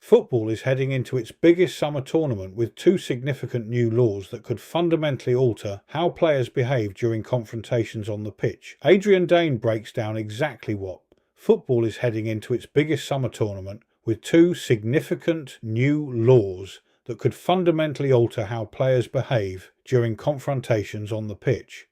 Football is heading into its biggest summer tournament with two significant new laws that could fundamentally alter how players behave during confrontations on the pitch. Adrian Dane breaks down exactly what football is heading into its biggest summer tournament with two significant new laws that could fundamentally alter how players behave during confrontations on the pitch.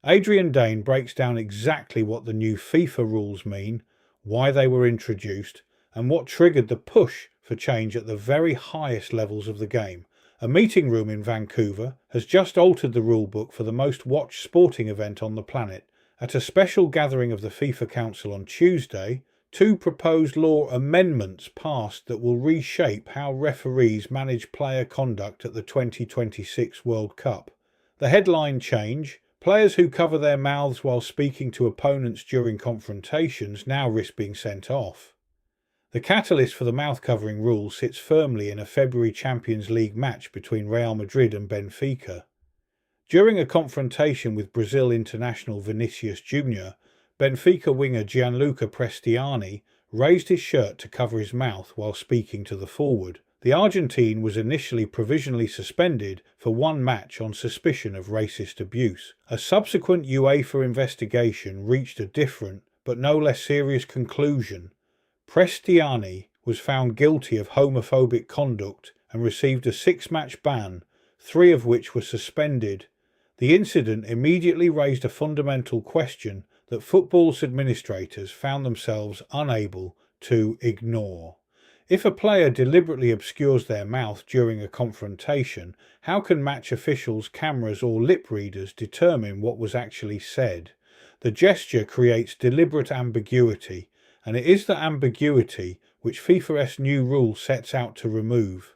Adrian Dane breaks down exactly what the new FIFA rules mean, why they were introduced, and what triggered the push for change at the very highest levels of the game. A meeting room in Vancouver has just altered the rulebook for the most watched sporting event on the planet. At a special gathering of the FIFA Council on Tuesday, two proposed law amendments passed that will reshape how referees manage player conduct at the 2026 World Cup. The headline change: players who cover their mouths while speaking to opponents during confrontations now risk being sent off. The catalyst for the mouth-covering rule sits firmly in a February Champions League match between Real Madrid and Benfica. During a confrontation with Brazil international Vinicius Jr., Benfica winger Gianluca Prestianni raised his shirt to cover his mouth while speaking to the forward. The Argentine was initially provisionally suspended for one match on suspicion of racist abuse. A subsequent UEFA investigation reached a different, but no less serious conclusion. Prestianni was found guilty of homophobic conduct and received a 6-match ban, 3 of which were suspended. The incident immediately raised a fundamental question that football's administrators found themselves unable to ignore. If a player deliberately obscures their mouth during a confrontation, how can match officials, cameras or lip readers determine what was actually said? The gesture creates deliberate ambiguity, and it is the ambiguity which FIFA's new rule sets out to remove.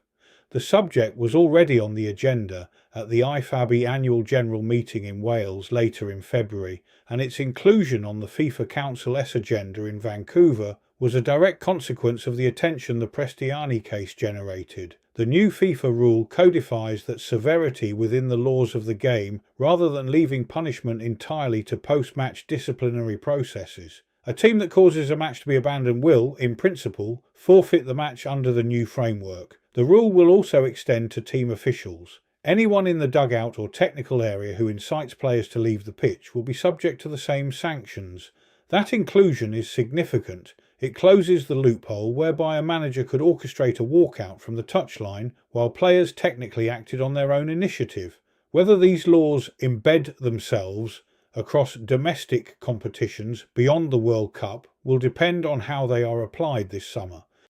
The subject was already on the agenda at the Ifab annual general meeting in Wales later in February, and its inclusion on the FIFA Council S agenda in Vancouver was a direct consequence of the attention the Prestianni case generated. The new FIFA rule codifies that severity within the laws of the game rather than leaving punishment entirely to post-match disciplinary processes. A team that causes a match to be abandoned will, in principle, forfeit the match under the new framework. The rule will also extend to team officials. Anyone in the dugout or technical area who incites players to leave the pitch will be subject to the same sanctions. That inclusion is significant. It closes the loophole whereby a manager could orchestrate a walkout from the touchline while players technically acted on their own initiative. Whether these laws embed themselves across domestic competitions beyond the World Cup will depend on how they are applied this summer.